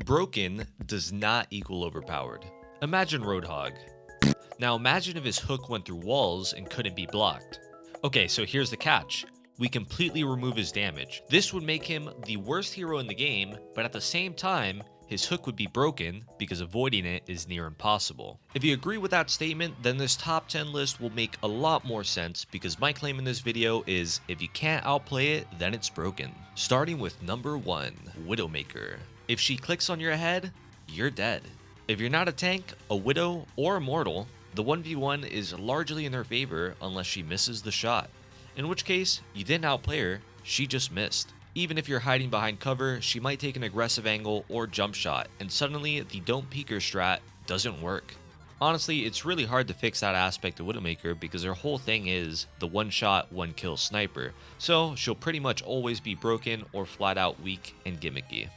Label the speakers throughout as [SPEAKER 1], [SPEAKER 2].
[SPEAKER 1] Broken does not equal overpowered. Imagine Roadhog. Now imagine if his hook went through walls and couldn't be blocked. Okay, so here's the catch. We completely remove his damage. This would make him the worst hero in the game, but at the same time, his hook would be broken because avoiding it is near impossible. If you agree with that statement, then this top 10 list will make a lot more sense because my claim in this video is if you can't outplay it, then it's broken. Starting with number 1, Widowmaker. If she clicks on your head, you're dead. If you're not a tank, a widow, or a mortal, the 1v1 is largely in her favor unless she misses the shot. In which case, you didn't outplay her, she just missed. Even if you're hiding behind cover, she might take an aggressive angle or jump shot, and suddenly the don't peek her strat doesn't work. Honestly, it's really hard to fix that aspect of Widowmaker because her whole thing is the one shot, one kill sniper, so she'll pretty much always be broken or flat out weak and gimmicky.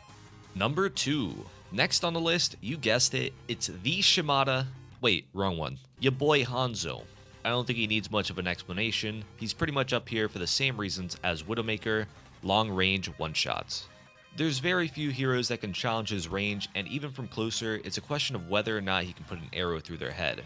[SPEAKER 1] Number 2. Next on the list, you guessed it, it's the Shimada. Wait, wrong one. Ya boy Hanzo. I don't think he needs much of an explanation. He's pretty much up here for the same reasons as Widowmaker, long range one-shots. There's very few heroes that can challenge his range, and even from closer, it's a question of whether or not he can put an arrow through their head.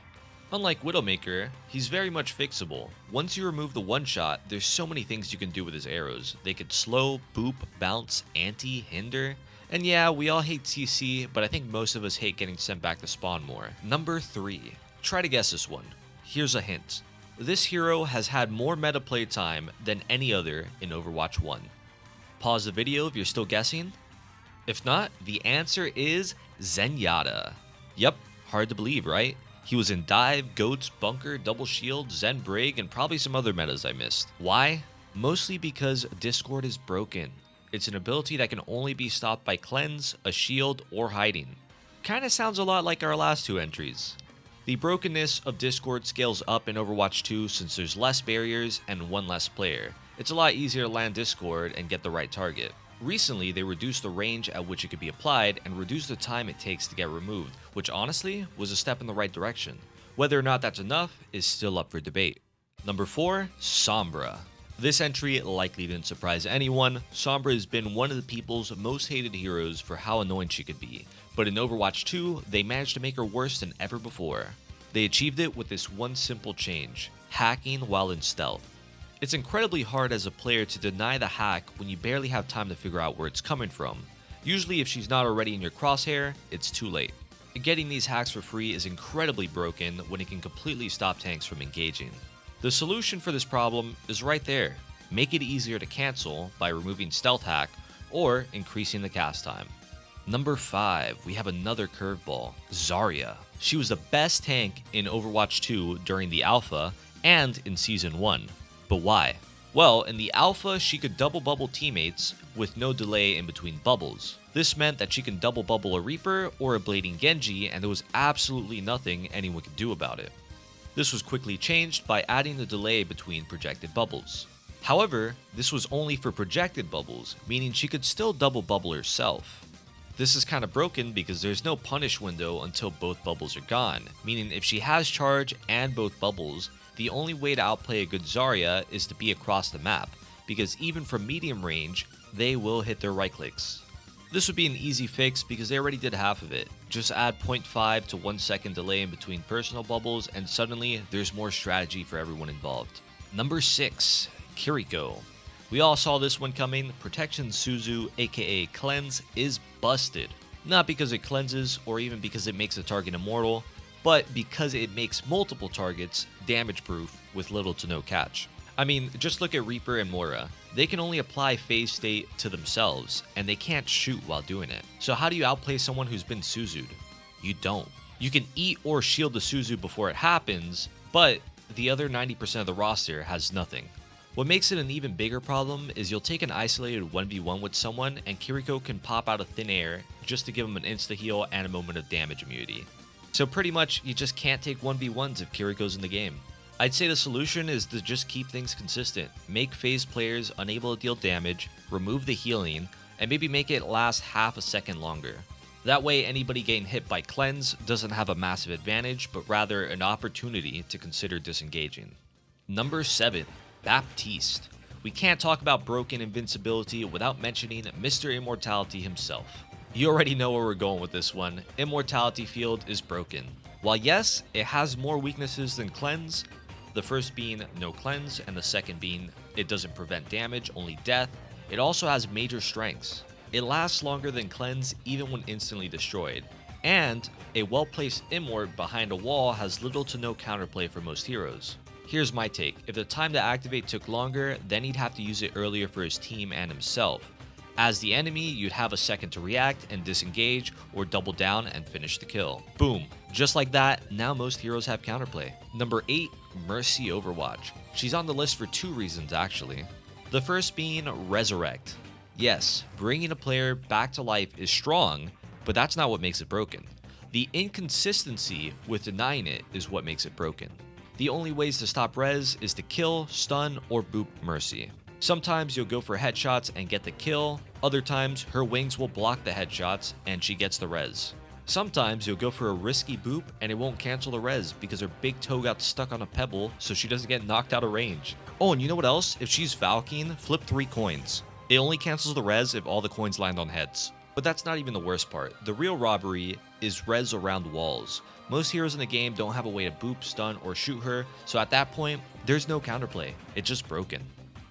[SPEAKER 1] Unlike Widowmaker, he's very much fixable. Once you remove the one-shot, there's so many things you can do with his arrows. They could slow, boop, bounce, anti, hinder. And yeah, we all hate CC, but I think most of us hate getting sent back to spawn more. Number 3. Try to guess this one. Here's a hint. This hero has had more meta play time than any other in Overwatch 1. Pause the video if you're still guessing. If not, the answer is Zenyatta. Yep, hard to believe, right? He was in Dive, Goats, Bunker, Double Shield, Zen Brig, and probably some other metas I missed. Why? Mostly because Discord is broken. It's an ability that can only be stopped by Cleanse, a shield, or hiding. Kinda sounds a lot like our last 2 entries. The brokenness of Discord scales up in Overwatch 2 since there's less barriers and one less player. It's a lot easier to land Discord and get the right target. Recently, they reduced the range at which it could be applied and reduced the time it takes to get removed, which honestly was a step in the right direction. Whether or not that's enough is still up for debate. Number 4, Sombra. This entry likely didn't surprise anyone. Sombra has been one of the people's most hated heroes for how annoying she could be, but in Overwatch 2, they managed to make her worse than ever before. They achieved it with this one simple change, hacking while in stealth. It's incredibly hard as a player to deny the hack when you barely have time to figure out where it's coming from. Usually if she's not already in your crosshair, it's too late. Getting these hacks for free is incredibly broken when it can completely stop tanks from engaging. The solution for this problem is right there. Make it easier to cancel by removing stealth hack or increasing the cast time. Number 5, we have another curveball, Zarya. She was the best tank in Overwatch 2 during the alpha and in season 1. But why? Well, in the alpha, she could double bubble teammates with no delay in between bubbles. This meant that she can double bubble a Reaper or a Blading Genji, and there was absolutely nothing anyone could do about it. This was quickly changed by adding the delay between projected bubbles. However, this was only for projected bubbles, meaning she could still double bubble herself. This is kind of broken because there's no punish window until both bubbles are gone, meaning if she has charge and both bubbles, the only way to outplay a good Zarya is to be across the map, because even from medium range, they will hit their right clicks. This would be an easy fix because they already did half of it. Just add 0.5 to 1 second delay in between personal bubbles and suddenly there's more strategy for everyone involved. Number 6, Kiriko. We all saw this one coming. Protection Suzu, aka Cleanse, is busted. Not because it cleanses or even because it makes a target immortal, but because it makes multiple targets damage proof with little to no catch. I mean, just look at Reaper and Moira. They can only apply phase state to themselves, and they can't shoot while doing it. So how do you outplay someone who's been Suzu'd? You don't. You can eat or shield the Suzu before it happens, but the other 90% of the roster has nothing. What makes it an even bigger problem is you'll take an isolated 1v1 with someone, and Kiriko can pop out of thin air just to give them an insta-heal and a moment of damage immunity. So pretty much, you just can't take 1v1s if Kiriko's in the game. I'd say the solution is to just keep things consistent. Make phase players unable to deal damage, remove the healing, and maybe make it last half a second longer. That way anybody getting hit by Cleanse doesn't have a massive advantage, but rather an opportunity to consider disengaging. Number 7, Baptiste. We can't talk about broken invincibility without mentioning Mr. Immortality himself. You already know where we're going with this one. Immortality Field is broken. While yes, it has more weaknesses than Cleanse, the first being no cleanse and the second being it doesn't prevent damage, only death, it also has major strengths. It lasts longer than Cleanse even when instantly destroyed. And a well-placed Immort behind a wall has little to no counterplay for most heroes. Here's my take. If the time to activate took longer, then he'd have to use it earlier for his team and himself. As the enemy, you'd have a second to react and disengage or double down and finish the kill. Boom. Just like that, now most heroes have counterplay. Number 8, Mercy Overwatch. She's on the list for 2 reasons actually. The first being Resurrect. Yes, bringing a player back to life is strong, but that's not what makes it broken. The inconsistency with denying it is what makes it broken. The only ways to stop res is to kill, stun, or boop Mercy. Sometimes you'll go for headshots and get the kill, other times her wings will block the headshots and she gets the res. Sometimes you'll go for a risky boop and it won't cancel the res because her big toe got stuck on a pebble so she doesn't get knocked out of range. Oh, and you know what else? If she's Valkyne, flip 3 coins. It only cancels the res if all the coins land on heads. But that's not even the worst part. The real robbery is res around walls. Most heroes in the game don't have a way to boop, stun, or shoot her, so at that point, there's no counterplay. It's just broken.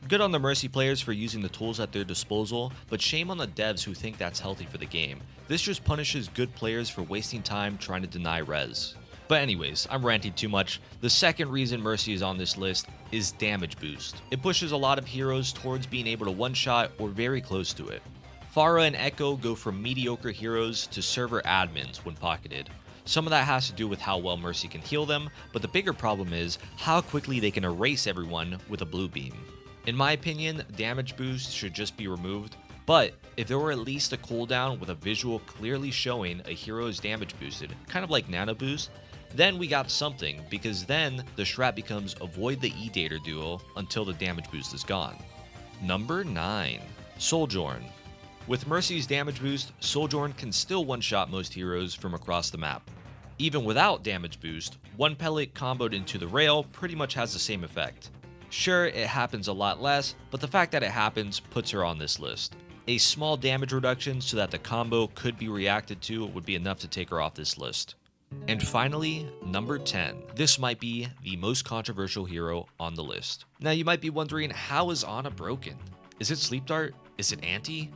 [SPEAKER 1] Good on the Mercy players for using the tools at their disposal, but shame on the devs who think that's healthy for the game. This just punishes good players for wasting time trying to deny res. But anyways, I'm ranting too much. The second reason Mercy is on this list is damage boost. It pushes a lot of heroes towards being able to one-shot or very close to it. Pharah and Echo go from mediocre heroes to server admins when pocketed. Some of that has to do with how well Mercy can heal them, but the bigger problem is how quickly they can erase everyone with a blue beam. In my opinion, damage boost should just be removed, but if there were at least a cooldown with a visual clearly showing a hero is damage boosted, kind of like nano boost, then we got something, because then the strat becomes avoid the E-Dater duo until the damage boost is gone. Number 9. Sojourn. With Mercy's damage boost, Sojourn can still one-shot most heroes from across the map. Even without damage boost, one pellet comboed into the rail pretty much has the same effect. Sure, it happens a lot less, but the fact that it happens puts her on this list. A small damage reduction so that the combo could be reacted to would be enough to take her off this list. And finally, number 10. This might be the most controversial hero on the list. Now you might be wondering, how is Ana broken? Is it Sleep Dart? Is it Anti?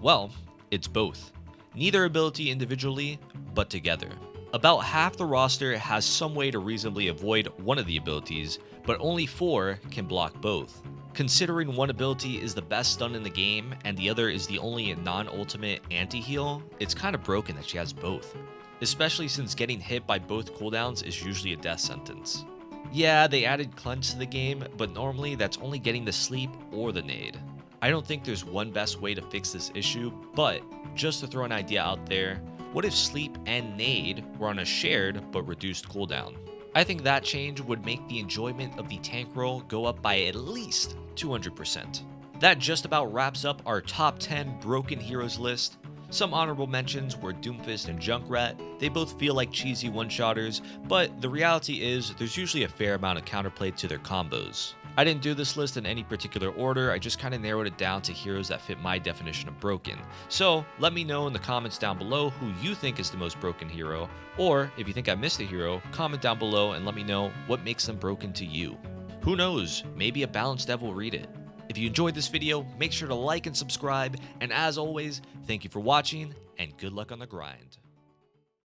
[SPEAKER 1] Well, it's both. Neither ability individually, but together. About half the roster has some way to reasonably avoid one of the abilities, but only 4 can block both. Considering one ability is the best stun in the game and the other is the only non-ultimate anti-heal, it's kind of broken that she has both. Especially since getting hit by both cooldowns is usually a death sentence. Yeah, they added cleanse to the game, but normally that's only getting the sleep or the nade. I don't think there's one best way to fix this issue, but just to throw an idea out there, what if sleep and nade were on a shared but reduced cooldown? I think that change would make the enjoyment of the tank role go up by at least 200%. That just about wraps up our top 10 broken heroes list. Some honorable mentions were Doomfist and Junkrat. They both feel like cheesy one-shotters, but the reality is there's usually a fair amount of counterplay to their combos. I didn't do this list in any particular order, I just kind of narrowed it down to heroes that fit my definition of broken. So let me know in the comments down below who you think is the most broken hero, or if you think I missed a hero, comment down below and let me know what makes them broken to you. Who knows, maybe a balanced dev will read it. If you enjoyed this video, make sure to like and subscribe, and as always, thank you for watching, and good luck on the grind.